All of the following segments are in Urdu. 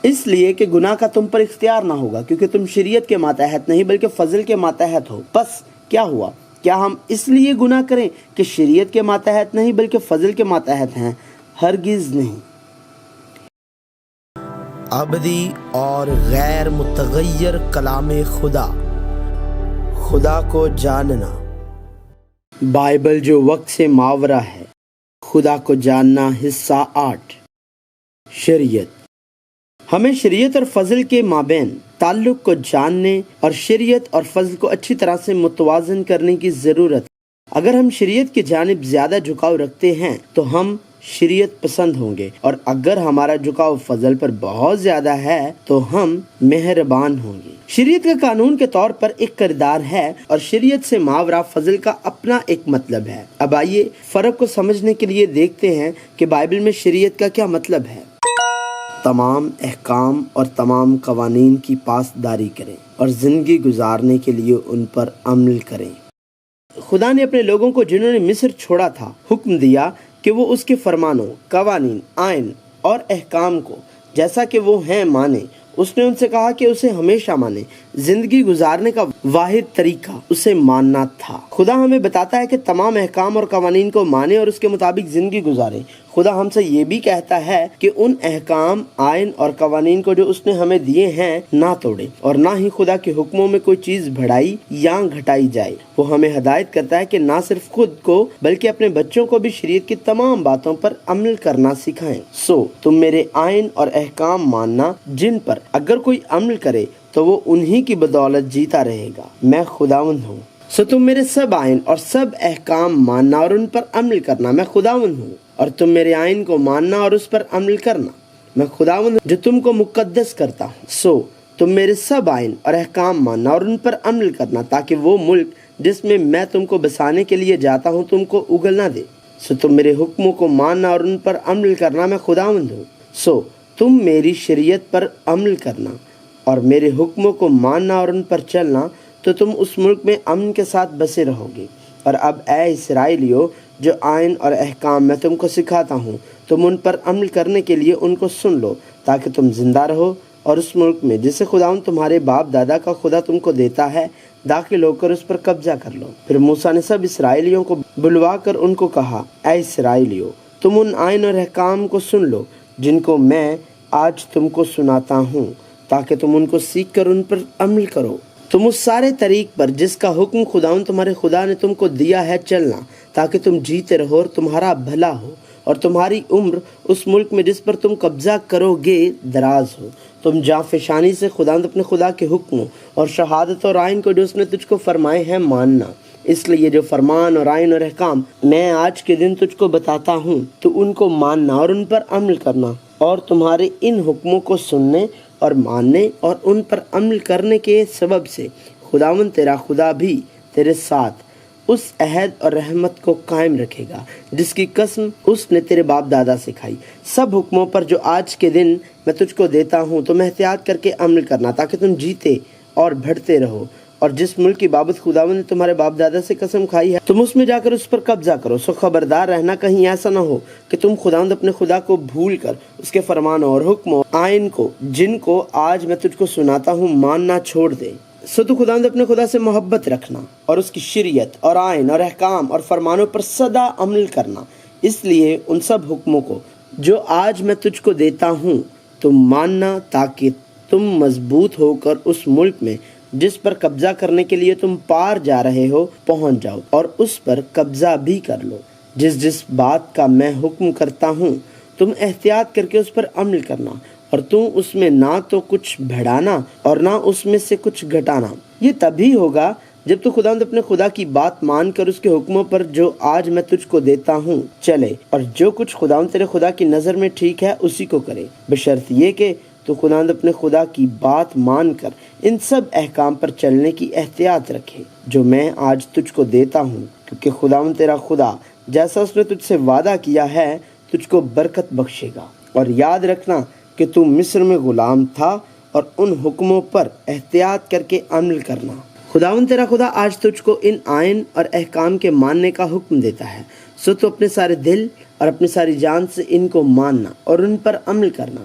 اس لیے کہ گناہ کا تم پر اختیار نہ ہوگا، کیونکہ تم شریعت کے ماتحت نہیں بلکہ فضل کے ماتحت ہو۔ بس کیا ہوا؟ کیا ہم اس لیے گناہ کریں کہ شریعت کے ماتحت نہیں بلکہ فضل کے ماتحت ہیں؟ ہرگز نہیں۔ ابدی اور غیر متغیر کلام خدا، خدا کو جاننا۔ بائبل جو وقت سے ماورا ہے، خدا کو جاننا، حصہ 8۔ شریعت۔ ہمیں شریعت اور فضل کے مابین تعلق کو جاننے اور شریعت اور فضل کو اچھی طرح سے متوازن کرنے کی ضرورت ہے۔ اگر ہم شریعت کی جانب زیادہ جھکاؤ رکھتے ہیں تو ہم شریعت پسند ہوں گے، اور اگر ہمارا جھکاؤ فضل پر بہت زیادہ ہے تو ہم مہربان ہوں گے۔ شریعت کا قانون کے طور پر ایک کردار ہے اور شریعت سے ماورا فضل کا اپنا ایک مطلب ہے۔ اب آئیے فرق کو سمجھنے کے لیے دیکھتے ہیں کہ بائبل میں شریعت کا کیا مطلب ہے۔ تمام احکام اور تمام قوانین کی پاسداری کریں اور زندگی گزارنے کے لیے ان پر عمل کریں۔ خدا نے اپنے لوگوں کو جنہوں نے مصر چھوڑا تھا حکم دیا کہ وہ اس کے فرمانوں، قوانین، آئین اور احکام کو جیسا کہ وہ ہیں مانیں۔ اس نے ان سے کہا کہ اسے ہمیشہ مانیں۔ زندگی گزارنے کا واحد طریقہ اسے ماننا تھا۔ خدا ہمیں بتاتا ہے کہ تمام احکام اور قوانین کو مانیں اور اس کے مطابق زندگی گزاریں۔ خدا ہم سے یہ بھی کہتا ہے کہ ان احکام، آئین اور قوانین کو جو اس نے ہمیں دیے ہیں نہ توڑیں، اور نہ ہی خدا کے حکموں میں کوئی چیز بڑھائی یا گھٹائی جائے۔ وہ ہمیں ہدایت کرتا ہے کہ نہ صرف خود کو بلکہ اپنے بچوں کو بھی شریعت کی تمام باتوں پر عمل کرنا سکھائیں۔ تم میرے آئین اور احکام ماننا، جن پر اگر کوئی عمل کرے تو وہ انہی کی بدولت جیتا رہے گا۔ میں خداوند ہوں۔ تم میرے سب آئین اور سب احکام ماننا اور ان پر عمل کرنا، میں خداوند ہوں۔ اور تم میرے آئین کو ماننا اور اس پر عمل کرنا، میں خداوند جو تم کو مقدس کرتا ہوں۔ تم میرے سب آئین اور احکام ماننا اور ان پر عمل کرنا، تاکہ وہ ملک جس میں میں تم کو بسانے کے لیے جاتا ہوں تم کو اگل نہ دے۔ تم میرے حکموں کو ماننا اور ان پر عمل کرنا، میں خداوند ہوں۔ تم میری شریعت پر عمل کرنا اور میرے حکموں کو ماننا اور ان پر چلنا، تو تم اس ملک میں امن کے ساتھ بسے رہو گے۔ اور اب اے اسرائیلیو، جو آئین اور احکام میں تم کو سکھاتا ہوں، تم ان پر عمل کرنے کے لیے ان کو سن لو، تاکہ تم زندہ رہو اور اس ملک میں جسے خداوند تمہارے باپ دادا کا خدا تم کو دیتا ہے داخل ہو کر اس پر قبضہ کر لو۔ پھر موسیٰ نے سب اسرائیلیوں کو بلوا کر ان کو کہا، اے اسرائیلیو، تم ان آئین اور احکام کو سن لو جن کو میں آج تم کو سناتا ہوں، تاکہ تم ان کو سیکھ کر ان پر عمل کرو۔ تم اس سارے طریق پر جس کا حکم خداوند تمہارے خدا نے تم کو دیا ہے چلنا، تاکہ تم جیتے رہو اور تمہارا بھلا ہو، اور تمہاری عمر اس ملک میں جس پر تم قبضہ کرو گے دراز ہو۔ تم جاں فشانی سے خداوند اپنے خدا کے حکموں اور شہادت اور آئین کو جو اس نے تجھ کو فرمائے ہیں ماننا۔ اس لیے جو فرمان اور آئین اور احکام میں آج کے دن تجھ کو بتاتا ہوں، تو ان کو ماننا اور ان پر عمل کرنا، اور تمہارے ان حکموں کو سننے اور ماننے اور ان پر عمل کرنے کے سبب سے خداوند تیرا خدا بھی تیرے ساتھ اس عہد اور رحمت کو قائم رکھے گا جس کی قسم اس نے تیرے باپ دادا سے کھائی۔ سب حکموں پر جو آج کے دن میں تجھ کو دیتا ہوں تم احتیاط کر کے عمل کرنا، تاکہ تم جیتے اور بڑھتے رہو، اور جس ملک کی بابت خداوند نے تمہارے باپ دادا سے قسم کھائی ہے تم اس میں جا کر اس پر قبضہ کرو۔ خبردار رہنا، کہیں ایسا نہ ہو کہ تم خداوند اپنے خدا کو بھول کر اس کے فرمانوں اور حکموں، آئین کو جن کو آج میں تجھ کو سناتا ہوں ماننا چھوڑ دے۔ تو خداوند اپنے خدا سے محبت رکھنا اور اس کی شریعت اور آئین اور احکام اور فرمانوں پر سدا عمل کرنا۔ اس لیے ان سب حکموں کو جو آج میں تجھ کو دیتا ہوں تم ماننا، تاکہ تم مضبوط ہو کر اس ملک میں جس پر قبضہ کرنے کے لیے تم پار جا رہے ہو پہنچ جاؤ، اور اس پر قبضہ بھی کر لو۔ جس بات کا میں حکم کرتا ہوں تم احتیاط کر کے اس پر عمل کرنا، اور تم اس میں نہ تو کچھ بڑھانا اور نہ اس میں سے کچھ گھٹانا۔ یہ تبھی ہوگا جب تو خداوند اپنے خدا کی بات مان کر اس کے حکموں پر جو آج میں تجھ کو دیتا ہوں چلے، اور جو کچھ خداوند تیرے خدا کی نظر میں ٹھیک ہے اسی کو کرے، بشرط یہ کہ تو خداوند اپنے خدا کی بات مان کر ان سب احکام پر چلنے کی احتیاط رکھے جو میں آج تجھ کو دیتا ہوں، کیونکہ خداوند تیرا خدا جیسا اس نے تجھ سے وعدہ کیا ہے تجھ کو برکت بخشے گا۔ اور یاد رکھنا کہ تو مصر میں غلام تھا، اور ان حکموں پر احتیاط کر کے عمل کرنا۔ خداوند تیرا خدا آج تجھ کو ان آئین اور احکام کے ماننے کا حکم دیتا ہے، تو اپنے سارے دل اور اپنی ساری جان سے ان کو ماننا اور ان پر عمل کرنا۔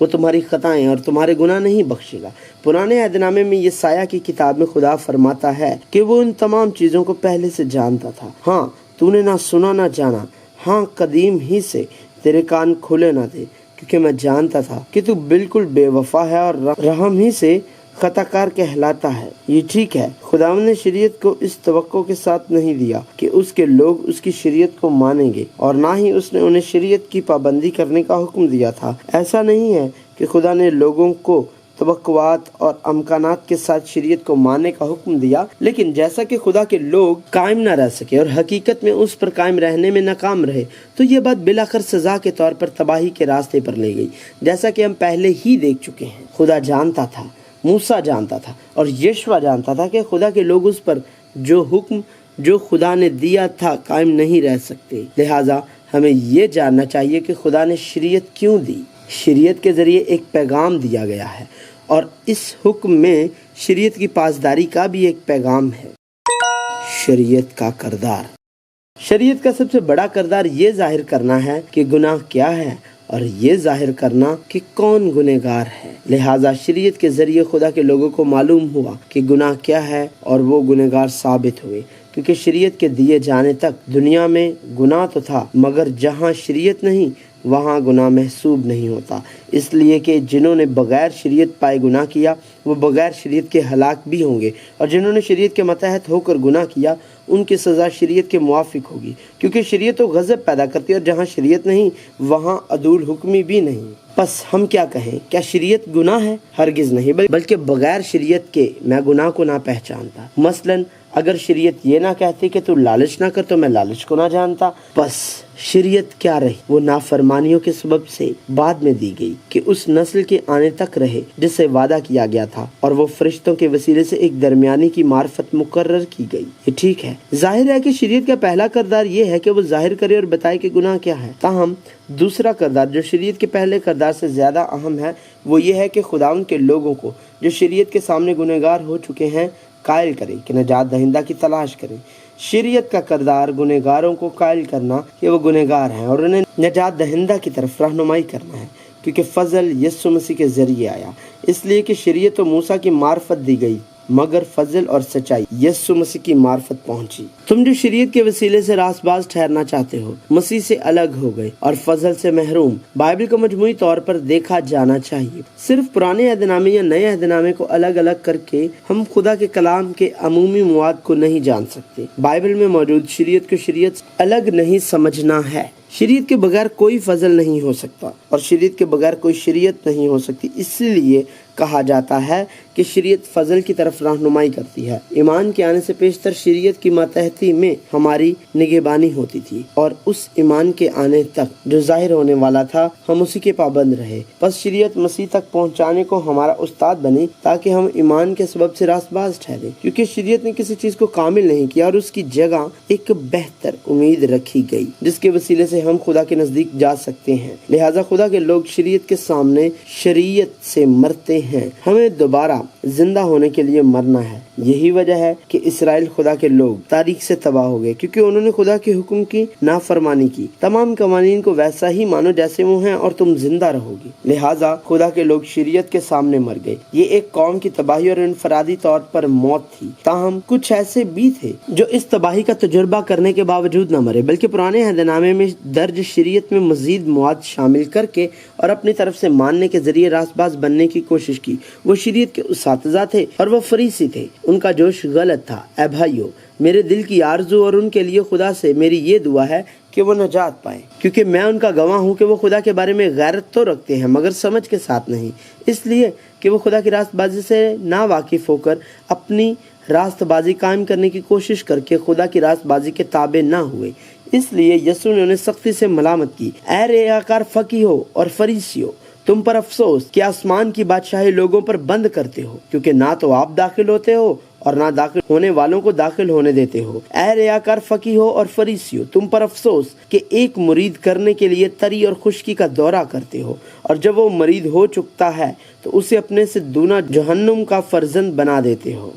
وہ تمہاری خطائیں اور تمہارے گناہ نہیں بخشے گا۔ پرانے عہد نامے میں یسایہ کی کتاب میں خدا فرماتا ہے کہ وہ ان تمام چیزوں کو پہلے سے جانتا تھا۔ ہاں، تو نے نہ سنا نہ جانا، ہاں قدیم ہی سے تیرے کان کھلے نہ تھے، کیونکہ میں جانتا تھا کہ تو بالکل بے وفا ہے اور رحم ہی سے خطا کار کہلاتا ہے۔ یہ ٹھیک ہے، خداوند نے شریعت کو اس توقع کے ساتھ نہیں دیا کہ اس کے لوگ اس کی شریعت کو مانیں گے، اور نہ ہی اس نے انہیں شریعت کی پابندی کرنے کا حکم دیا تھا۔ ایسا نہیں ہے کہ خدا نے لوگوں کو توقعات اور امکانات کے ساتھ شریعت کو ماننے کا حکم دیا، لیکن جیسا کہ خدا کے لوگ قائم نہ رہ سکے اور حقیقت میں اس پر قائم رہنے میں ناکام رہے، تو یہ بات بالآخر سزا کے طور پر تباہی کے راستے پر لے گئی، جیسا کہ ہم پہلے ہی دیکھ چکے ہیں۔ خدا جانتا تھا، موسیٰ جانتا تھا اور یشوع جانتا تھا کہ خدا کے لوگ اس پر جو حکم جو خدا نے دیا تھا قائم نہیں رہ سکتے۔ لہٰذا ہمیں یہ جاننا چاہیے کہ خدا نے شریعت کیوں دی۔ شریعت کے ذریعے ایک پیغام دیا گیا ہے، اور اس حکم میں شریعت کی پاسداری کا بھی ایک پیغام ہے۔ شریعت کا کردار۔ شریعت کا سب سے بڑا کردار یہ ظاہر کرنا ہے کہ گناہ کیا ہے اور یہ ظاہر کرنا کہ کون گنہگار ہے۔ لہٰذا شریعت کے ذریعے خدا کے لوگوں کو معلوم ہوا کہ گناہ کیا ہے اور وہ گنہگار ثابت ہوئے، کیونکہ شریعت کے دیے جانے تک دنیا میں گناہ تو تھا، مگر جہاں شریعت نہیں وہاں گناہ محسوب نہیں ہوتا، اس لیے کہ جنہوں نے بغیر شریعت پائے گناہ کیا وہ بغیر شریعت کے ہلاک بھی ہوں گے، اور جنہوں نے شریعت کے ماتحت ہو کر گناہ کیا ان کی سزا شریعت کے موافق ہوگی، کیونکہ شریعت تو غضب پیدا کرتی ہے، اور جہاں شریعت نہیں وہاں عدول حکمی بھی نہیں۔ پس ہم کیا کہیں؟ کیا شریعت گناہ ہے؟ ہرگز نہیں، بلکہ بغیر شریعت کے میں گناہ کو نہ پہچانتا۔ مثلاً اگر شریعت یہ نہ کہتی کہ تو لالچ نہ کر تو میں لالچ کو نہ جانتا، بس شریعت کیا رہی؟ وہ نافرمانیوں کے سبب سے بعد میں دی گئی کہ اس نسل کے آنے تک رہے جس سے وعدہ کیا گیا تھا، اور وہ فرشتوں کے وسیلے سے ایک درمیانی کی معرفت مقرر کی گئی۔ یہ ٹھیک ہے، ظاہر ہے کہ شریعت کا پہلا کردار یہ ہے کہ وہ ظاہر کرے اور بتائے کہ گناہ کیا ہے۔ تاہم دوسرا کردار جو شریعت کے پہلے کردار سے زیادہ اہم ہے وہ یہ ہے کہ خداوند کے لوگوں کو جو شریعت کے سامنے گنہگار ہو چکے ہیں قائل کرے کہ نجات دہندہ کی تلاش کریں۔ شریعت کا کردار گنہگاروں کو قائل کرنا کہ وہ گنہگار ہیں اور انہیں نجات دہندہ کی طرف رہنمائی کرنا ہے، کیونکہ فضل یسوع مسیح کے ذریعے آیا، اس لیے کہ شریعت و موسیٰ کی معرفت دی گئی، مگر فضل اور سچائی یسوع مسیح کی معرفت پہنچی۔ تم جو شریعت کے وسیلے سے راست باز ٹھہرنا چاہتے ہو مسیح سے الگ ہو گئے اور فضل سے محروم۔ بائبل کو مجموعی طور پر دیکھا جانا چاہیے، صرف پرانے عہد نامے یا نئے عہد نامے کو الگ الگ کر کے ہم خدا کے کلام کے عمومی مواد کو نہیں جان سکتے۔ بائبل میں موجود شریعت کو شریعت سے الگ نہیں سمجھنا ہے۔ شریعت کے بغیر کوئی فضل نہیں ہو سکتا اور شریعت کے بغیر کوئی شریعت نہیں ہو سکتی، اس لیے کہا جاتا ہے کہ شریعت فضل کی طرف رہنمائی کرتی ہے۔ ایمان کے آنے سے پیشتر شریعت کی ماتحتی میں ہماری نگہبانی ہوتی تھی، اور اس ایمان کے آنے تک جو ظاہر ہونے والا تھا ہم اسی کے پابند رہے۔ بس شریعت مسیح تک پہنچانے کو ہمارا استاد بنی تاکہ ہم ایمان کے سبب سے راست باز ٹھہرے، کیونکہ شریعت نے کسی چیز کو کامل نہیں کیا اور اس کی جگہ ایک بہتر امید رکھی گئی جس کے وسیلے سے ہم خدا کے نزدیک جا سکتے ہیں۔ لہٰذا خدا کے لوگ شریعت کے سامنے شریعت سے مرتے ہیں۔ ہمیں دوبارہ زندہ ہونے کے لیے مرنا ہے۔ یہی وجہ ہے کہ اسرائیل خدا کے لوگ تاریخ سے تباہ ہو گئے، کیونکہ انہوں نے خدا کے حکم کی نافرمانی کی۔ تمام قوانین کو ویسا ہی مانو جیسے وہ ہیں اور تم زندہ رہو گی۔ لہٰذا خدا کے لوگ شریعت کے سامنے مر گئے۔ یہ ایک قوم کی تباہی اور انفرادی طور پر موت تھی۔ تاہم کچھ ایسے بھی تھے جو اس تباہی کا تجربہ کرنے کے باوجود نہ مرے، بلکہ پرانے عہد نامے میں درج شریعت میں مزید مواد شامل کر کے اور اپنی طرف سے ماننے کے ذریعے راست باز بننے کی کوشش کی۔ وہ شریعت کے اساتذہ تھے اور وہ فریسی تھے۔ ان کا جوش غلط تھا۔ اے بھائیو، میرے دل کی آرزو اور ان کے لیے خدا سے میری یہ دعا ہے کہ وہ نجات پائیں، کیونکہ میں ان کا گواہ ہوں کہ وہ خدا کے بارے میں غیرت تو رکھتے ہیں مگر سمجھ کے ساتھ نہیں، اس لیے کہ وہ خدا کی راست بازی سے نا واقف ہو کر اپنی راست بازی قائم کرنے کی کوشش کر کے خدا کی راست بازی کے تابع نہ ہوئے۔ اس لیے یسوع نے انہیں سختی سے ملامت کی۔ اے ریاکار فقیہو اور فریسیو، تم پر افسوس کہ آسمان کی بادشاہی لوگوں پر بند کرتے ہو، کیونکہ نہ تو آپ داخل ہوتے ہو اور نہ داخل ہونے والوں کو داخل ہونے دیتے ہو۔ اے ریاکار فقیہو اور فریسیو، تم پر افسوس کہ ایک مرید کرنے کے لیے تری اور خشکی کا دورہ کرتے ہو، اور جب وہ مرید ہو چکتا ہے تو اسے اپنے سے دونا جہنم کا فرزند بنا دیتے ہو۔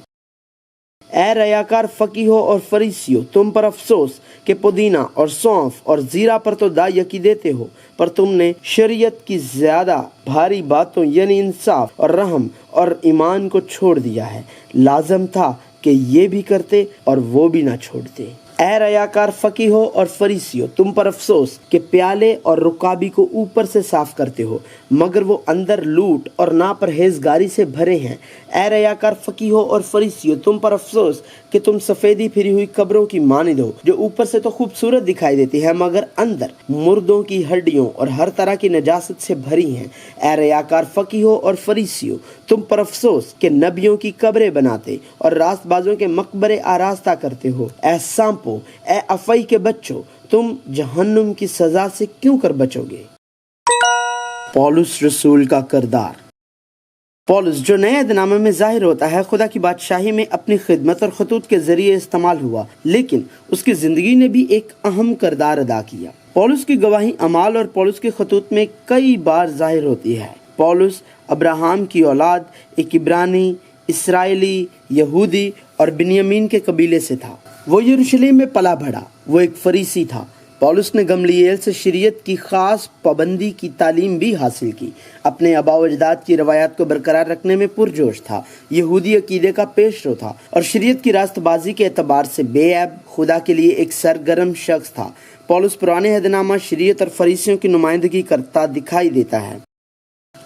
اے ریاکار فقیہو اور فریسیو، تم پر افسوس کہ پودینہ اور سونف اور زیرہ پر تو دائیکی دیتے ہو، پر تم نے شریعت کی زیادہ بھاری باتوں یعنی انصاف اور رحم اور ایمان کو چھوڑ دیا ہے۔ لازم تھا کہ یہ بھی کرتے اور وہ بھی نہ چھوڑتے۔ اے ریاکار فقیہو اور فریسیو، تم پر افسوس کہ پیالے اور رکابی کو اوپر سے صاف کرتے ہو مگر وہ اندر لوٹ اور ناپرہیزگاری سے بھرے ہیں۔ اے ریاکار فقیہو اور فریسیو، تم پر افسوس کہ تم سفیدی پھری ہوئی قبروں کی مانند ہو، جو اوپر سے تو خوبصورت دکھائی دیتی ہے مگر اندر مردوں کی ہڈیوں اور ہر طرح کی نجاست سے بھری ہیں۔ اے ریاکار فقیہو اور فریسیو، تم پر افسوس کہ نبیوں کی قبریں بناتے اور راست بازوں کے مقبرے آراستہ کرتے ہو۔ اے سانپو، اے افعی کے بچوں، تم جہنم کی سزا سے کیوں کر بچو گے؟ پولس رسول کا کردار۔ پولس جو نئے عہد نامے میں ظاہر ہوتا ہے خدا کی بادشاہی میں اپنی خدمت اور خطوط کے ذریعے استعمال ہوا، لیکن اس کی زندگی نے بھی ایک اہم کردار ادا کیا۔ پولس کی گواہی اعمال اور پولس کے خطوط میں کئی بار ظاہر ہوتی ہے۔ پولس ابراہم کی اولاد، ایک عبرانی، اسرائیلی، یہودی اور بنیامین کے قبیلے سے تھا۔ وہ یروشلم میں پلا بڑھا۔ وہ ایک فریسی تھا۔ پولس نے گملیل سے شریعت کی خاص پابندی کی تعلیم بھی حاصل کی۔ اپنے آباء و اجداد کی روایات کو برقرار رکھنے میں پرجوش تھا، یہودی عقیدے کا پیش رو تھا اور شریعت کی راست بازی کے اعتبار سے بے عیب خدا کے لیے ایک سرگرم شخص تھا۔ پولس پرانے عہد نامہ شریعت اور فریسیوں کی نمائندگی کرتا دکھائی دیتا ہے۔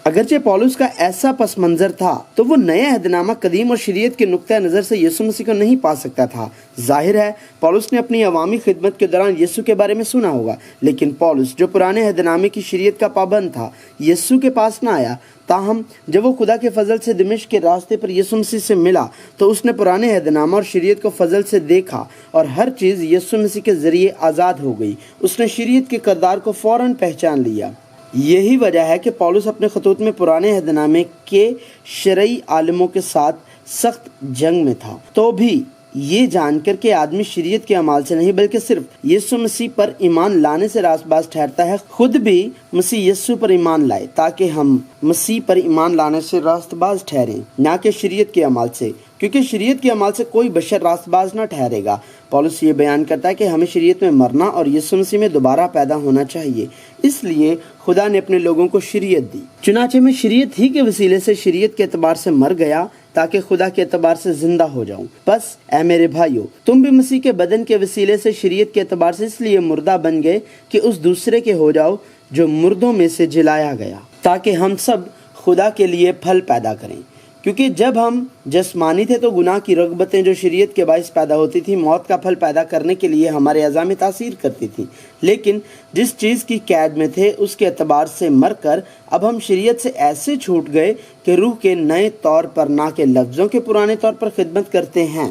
اگرچہ پولس کا ایسا پس منظر تھا تو وہ نئے عہد نامہ قدیم اور شریعت کے نقطہ نظر سے یسوع مسیح کو نہیں پا سکتا تھا۔ ظاہر ہے پولس نے اپنی عوامی خدمت کے دوران یسوع کے بارے میں سنا ہوگا، لیکن پولس جو پرانے عہد نامے کی شریعت کا پابند تھا یسوع کے پاس نہ آیا۔ تاہم جب وہ خدا کے فضل سے دمشق کے راستے پر یسوع مسیح سے ملا تو اس نے پرانے عہد نامہ اور شریعت کو فضل سے دیکھا اور ہر چیز یسوع مسیح کے ذریعے آزاد ہو گئی۔ اس نے شریعت کے کردار کو فوراً پہچان لیا۔ یہی وجہ ہے کہ پولس اپنے خطوط میں پرانے عہد نامے کے شرعی عالموں کے ساتھ سخت جنگ میں تھا، تو بھی یہ جان کر کہ آدمی شریعت کے اعمال سے نہیں بلکہ صرف یسوع مسیح پر ایمان لانے سے راست باز ٹھہرتا ہے، خود بھی مسیح یسوع پر ایمان لائے تاکہ ہم مسیح پر ایمان لانے سے راست باز ٹھہریں، نہ کہ شریعت کے اعمال سے، کیونکہ شریعت کے اعمال سے کوئی بشر راست باز نہ ٹھہرے گا۔ پولس یہ بیان کرتا ہے کہ ہمیں شریعت میں مرنا اور یسوع مسیح میں دوبارہ پیدا ہونا چاہیے، اس لیے خدا نے اپنے لوگوں کو شریعت دی۔ چنانچہ میں شریعت ہی کے وسیلے سے شریعت کے اعتبار سے مر گیا تاکہ خدا کے اعتبار سے زندہ ہو جاؤں۔ بس اے میرے بھائیو، تم بھی مسیح کے بدن کے وسیلے سے شریعت کے اعتبار سے اس لیے مردہ بن گئے کہ اس دوسرے کے ہو جاؤ جو مردوں میں سے جلایا گیا، تاکہ ہم سب خدا کے لیے پھل پیدا کریں۔ کیونکہ جب ہم جسمانی تھے تو گناہ کی رغبتیں جو شریعت کے باعث پیدا ہوتی تھی موت کا پھل پیدا کرنے کے لیے ہمارے اعضاء میں تاثیر کرتی تھی، لیکن جس چیز کی قید میں تھے اس کے اعتبار سے مر کر اب ہم شریعت سے ایسے چھوٹ گئے کہ روح کے نئے طور پر نہ کہ لفظوں کے پرانے طور پر خدمت کرتے ہیں۔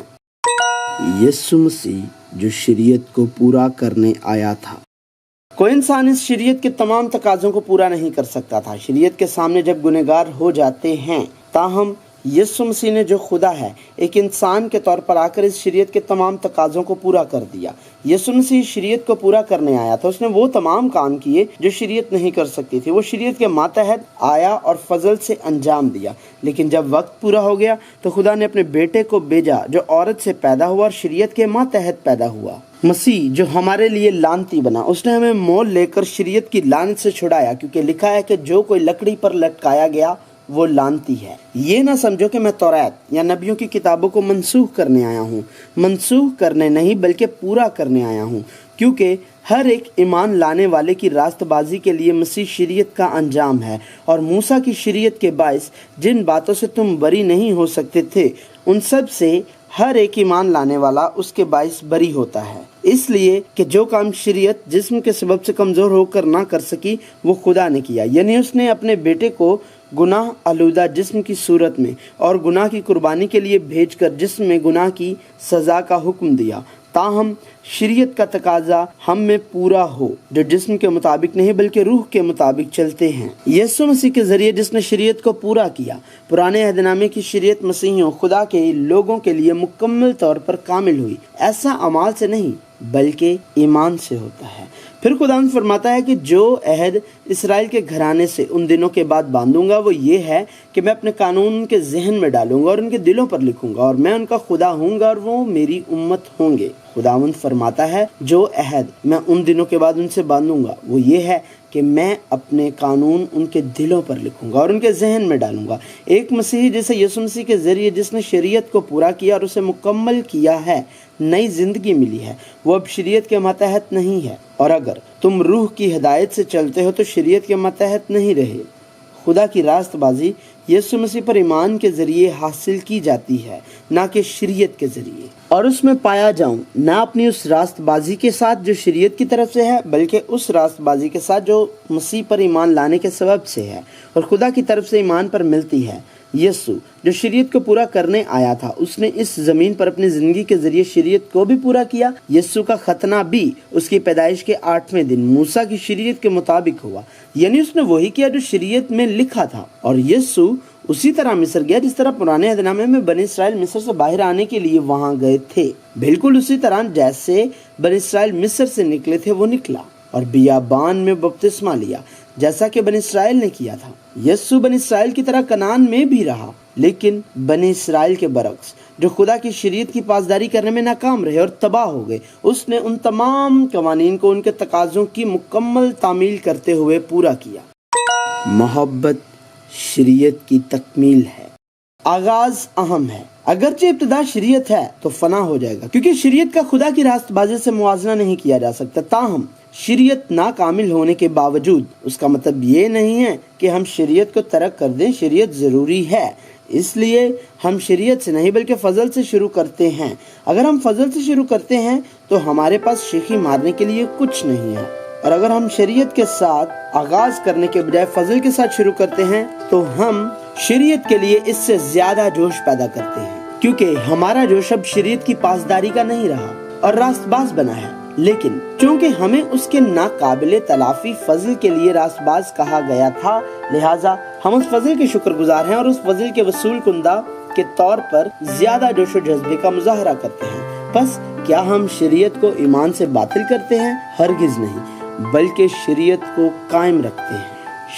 یسوع مسیح جو شریعت کو پورا کرنے آیا تھا۔ کوئی انسان اس شریعت کے تمام تقاضوں کو پورا نہیں کر سکتا تھا۔ شریعت کے سامنے جب گنہگار ہو جاتے ہیں، تاہم یسوع مسیح نے جو خدا ہے ایک انسان کے طور پر آ کر اس شریعت کے تمام تقاضوں کو پورا کر دیا۔ یسوع مسیح شریعت کو پورا کرنے آیا تھا۔ اس نے وہ تمام کام کیے جو شریعت نہیں کر سکتی تھی۔ وہ شریعت کے ماتحت آیا اور فضل سے انجام دیا، لیکن جب وقت پورا ہو گیا تو خدا نے اپنے بیٹے کو بھیجا جو عورت سے پیدا ہوا اور شریعت کے ماتحت پیدا ہوا۔ مسیح جو ہمارے لیے لعنتی بنا، اس نے ہمیں مول لے کر شریعت کی لعنت سے چھڑایا، کیونکہ لکھا ہے کہ جو کوئی لکڑی پر لٹکایا گیا وہ لعنتی ہے۔ یہ نہ سمجھو کہ میں تورات یا نبیوں کی کتابوں کو منسوخ کرنے آیا ہوں، منسوخ کرنے نہیں بلکہ پورا کرنے آیا ہوں، کیونکہ ہر ایک ایمان لانے والے کی راست بازی کے لیے مسیح شریعت کا انجام ہے، اور موسیٰ کی شریعت کے باعث جن باتوں سے تم بری نہیں ہو سکتے تھے ان سب سے ہر ایک ایمان لانے والا اس کے باعث بری ہوتا ہے، اس لیے کہ جو کام شریعت جسم کے سبب سے کمزور ہو کر نہ کر سکی وہ خدا نے کیا، یعنی اس نے اپنے بیٹے کو گناہ آلودہ جسم کی صورت میں اور گناہ کی قربانی کے لیے بھیج کر جسم میں گناہ کی سزا کا حکم دیا، تاہم شریعت کا تقاضا ہم میں پورا ہو جو جسم کے مطابق نہیں بلکہ روح کے مطابق چلتے ہیں۔ یسوع مسیح کے ذریعے جس نے شریعت کو پورا کیا، پرانے عہد نامے کی شریعت مسیحیوں خدا کے لوگوں کے لیے مکمل طور پر کامل ہوئی، ایسا اعمال سے نہیں بلکہ ایمان سے ہوتا ہے۔ پھر خداوند فرماتا ہے کہ جو عہد اسرائیل کے گھرانے سے ان دنوں کے بعد باندھوں گا وہ یہ ہے کہ میں اپنے قانون ان کے ذہن میں ڈالوں گا اور ان کے دلوں پر لکھوں گا، اور میں ان کا خدا ہوں گا اور وہ میری امت ہوں گے۔ خداوند فرماتا ہے جو عہد میں ان دنوں کے بعد ان سے باندھوں گا وہ یہ ہے کہ میں اپنے قانون ان کے دلوں پر لکھوں گا اور ان کے ذہن میں ڈالوں گا۔ ایک مسیحی جسے یسوع مسیح کے ذریعے جس نے شریعت کو پورا کیا اور اسے مکمل کیا ہے، نئی زندگی ملی ہے، وہ اب شریعت کے ماتحت نہیں ہے، اور اگر تم روح کی ہدایت سے چلتے ہو تو شریعت کے ماتحت نہیں رہے۔ خدا کی راست بازی یسوع مسیح پر ایمان کے ذریعے حاصل کی جاتی ہے، نہ کہ شریعت کے ذریعے، اور اس میں پایا جاؤں نہ اپنی اس راست بازی کے ساتھ جو شریعت کی طرف سے ہے، بلکہ اس راست بازی کے ساتھ جو مسیح پر ایمان لانے کے سبب سے ہے اور خدا کی طرف سے ایمان پر ملتی ہے۔ یسوع جو شریعت کو پورا کرنے آیا تھا، اس نے اس زمین پر اپنی زندگی کے ذریعے شریعت کو بھی پورا کیا۔ یسوع کا ختنہ بھی اس کی پیدائش کے 8ویں دن موسیٰ کی شریعت کے مطابق ہوا، یعنی اس نے وہی کیا جو شریعت میں لکھا تھا، اور یسوع اسی طرح مصر گیا جس طرح پرانے عہد نامے میں بنی اسرائیل مصر سے باہر آنے کے لیے وہاں گئے تھے، بالکل اسی طرح جیسے بنی اسرائیل مصر سے نکلے تھے وہ نکلا اور بیابان میں بپتسمہ لیا جیسا کہ بنی اسرائیل نے کیا تھا۔ یسوع بنی اسرائیل کی طرح کنعان میں بھی رہا، لیکن بنی اسرائیل کے برعکس جو خدا کی شریعت کی پاسداری کرنے میں ناکام رہے اور تباہ ہو گئے، اس نے ان تمام قوانین کو ان کے تقاضوں کی مکمل تعمیل کرتے ہوئے پورا کیا۔ محبت شریعت کی تکمیل ہے۔ آغاز اہم ہے، اگرچہ ابتدا شریعت ہے تو فنا ہو جائے گا، کیونکہ شریعت کا خدا کی راست بازی سے موازنہ نہیں کیا جا سکتا۔ تاہم شریعت ناکامل ہونے کے باوجود اس کا مطلب یہ نہیں ہے کہ ہم شریعت کو ترک کر دیں۔ شریعت ضروری ہے، اس لیے ہم شریعت سے نہیں بلکہ فضل سے شروع کرتے ہیں۔ اگر ہم فضل سے شروع کرتے ہیں تو ہمارے پاس شیخی مارنے کے لیے کچھ نہیں ہے، اور اگر ہم شریعت کے ساتھ آغاز کرنے کے بجائے فضل کے ساتھ شروع کرتے ہیں تو ہم شریعت کے لیے اس سے زیادہ جوش پیدا کرتے ہیں، کیونکہ ہمارا جوش اب شریعت کی پاسداری کا نہیں رہا اور راست باز بنا ہے۔ لیکن چونکہ ہمیں اس کے ناقابل تلافی فضل کے لیے راست باز کہا گیا تھا، لہٰذا ہم اس فضل کے شکر گزار ہیں اور اس فضل کے وصول کنندہ کے طور پر زیادہ جوش و جذبے کا مظاہرہ کرتے ہیں۔ پس کیا ہم شریعت کو ایمان سے باطل کرتے ہیں؟ ہرگز نہیں، بلکہ شریعت کو قائم رکھتے ہیں۔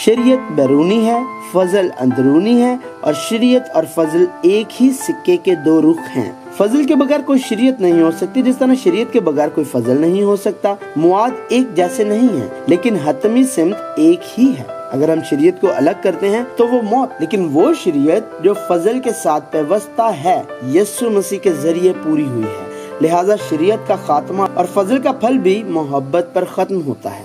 شریعت بیرونی ہے، فضل اندرونی ہے، اور شریعت اور فضل ایک ہی سکے کے دو رخ ہیں۔ فضل کے بغیر کوئی شریعت نہیں ہو سکتی، جس طرح شریعت کے بغیر کوئی فضل نہیں ہو سکتا۔ مواد ایک جیسے نہیں ہیں، لیکن حتمی سمت ایک ہی ہے۔ اگر ہم شریعت کو الگ کرتے ہیں تو وہ موت، لیکن وہ شریعت جو فضل کے ساتھ پیوستہ ہے یسوع مسیح کے ذریعے پوری ہوئی ہے۔ لہٰذا شریعت کا خاتمہ اور فضل کا پھل بھی محبت پر ختم ہوتا ہے۔